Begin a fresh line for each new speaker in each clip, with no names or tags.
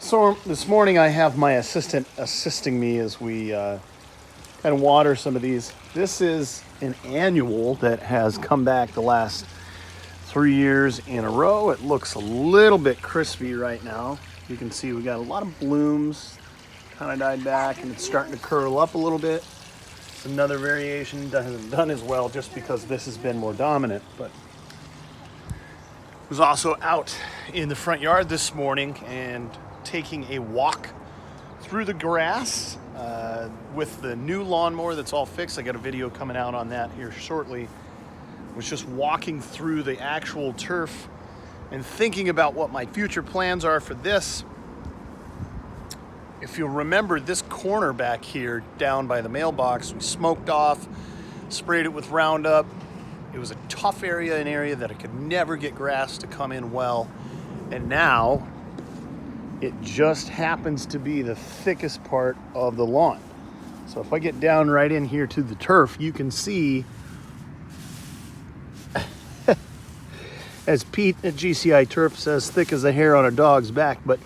So this morning I have my assistant assisting me as we kind of water some of these. This is an annual that has come back the last 3 years in a row. It looks a little bit crispy right now. You can see we got a lot of blooms, kind of died back, and it's starting to curl up a little bit. It's another variation that hasn't done as well just because this has been more dominant. But I was also out in the front yard this morning and taking a walk through the grass with the new lawnmower that's all fixed. I got a video coming out on that here shortly. Was just walking through the actual turf and thinking about what my future plans are for this. If you'll remember, this corner back here down by the mailbox, we smoked off, sprayed it with Roundup. It was a tough area, an area that I could never get grass to come in well. And now it just happens to be the thickest part of the lawn. So if I get down right in here to the turf, you can see, as Pete at GCI Turf says, thick as the hair on a dog's back. But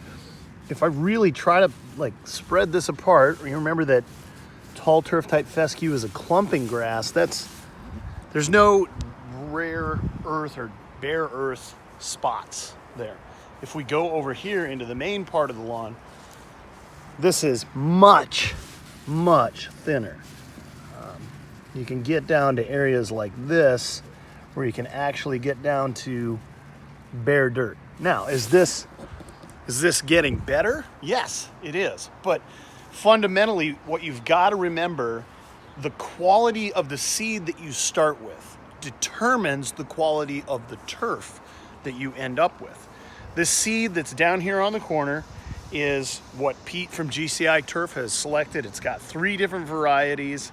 if I really try to spread this apart, you remember that tall turf type fescue is a clumping grass. There's no rare earth or bare earth spots there. If we go over here into the main part of the lawn, this is much, much thinner. You can get down to areas like this where you can actually get down to bare dirt. Now, is this getting better? Yes, it is. But fundamentally, what you've got to remember, the quality of the seed that you start with determines the quality of the turf that you end up with. This seed that's down here on the corner is what Pete from GCI Turf has selected. It's got 3 different varieties,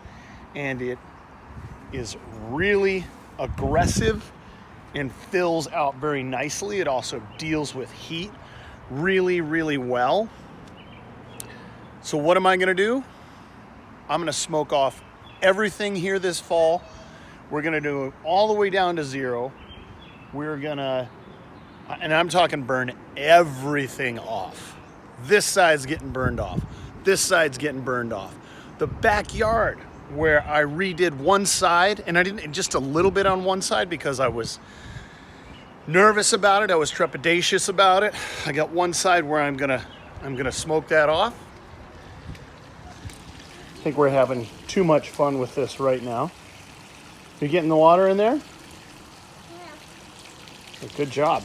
and it is really aggressive and fills out very nicely. It also deals with heat really, really well. So what am I going to do? I'm going to smoke off everything here this fall. We're going to do it all the way down to 0. We're going to, and I'm talking burn everything off. This side's getting burned off. This side's getting burned off. The backyard where I redid one side, and I didn't, just a little bit on one side because I was nervous about it. I was trepidatious about it. I got one side where I'm gonna smoke that off. I think we're having too much fun with this right now. You getting the water in there? Yeah. Good job.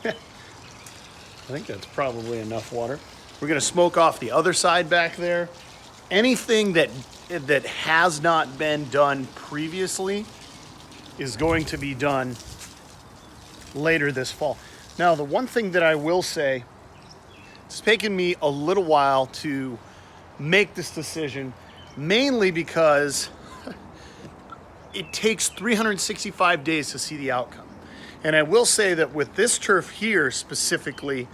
I think that's probably enough water. We're gonna smoke off the other side back there. Anything that has not been done previously is going to be done later this fall. Now, the one thing that I will say, it's taken me a little while to make this decision, mainly because it takes 365 days to see the outcome. And I will say that with this turf here specifically,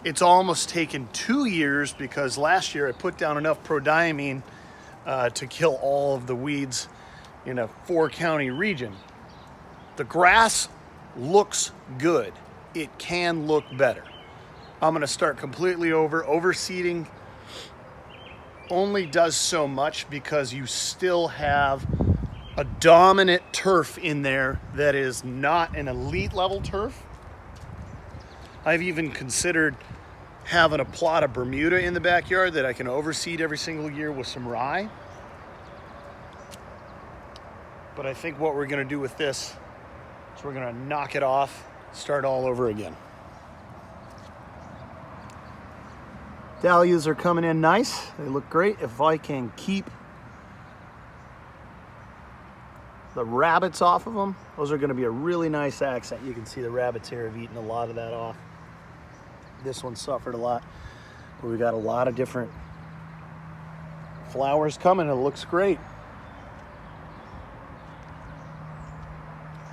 it's almost taken 2 years because last year I put down enough prodiamine to kill all of the weeds in a 4-county region. The grass looks good. It can look better. I'm going to start completely overseeding. Only does so much because you still have a dominant turf in there that is not an elite level turf. I've even considered having a plot of Bermuda in the backyard that I can overseed every single year with some rye. But I think what we're going to do with this is we're going to knock it off, start all over again. Dahlias are coming in nice. They look great. If I can keep the rabbits off of them, those are going to be a really nice accent. You can see the rabbits here have eaten a lot of that off. This one suffered a lot, but we got a lot of different flowers coming. It looks great.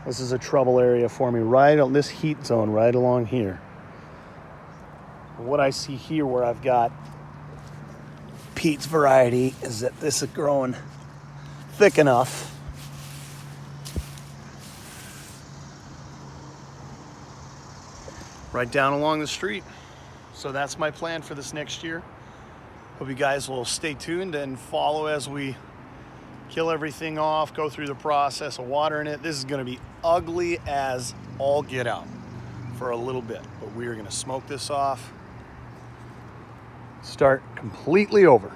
This is a trouble area for me, right on this heat zone, right along here. What I see here where I've got Pete's variety is that this is growing thick enough. Right down along the street. So that's my plan for this next year. Hope you guys will stay tuned and follow as we kill everything off, go through the process of watering it. This is gonna be ugly as all get out for a little bit, but we are gonna smoke this off, start completely over.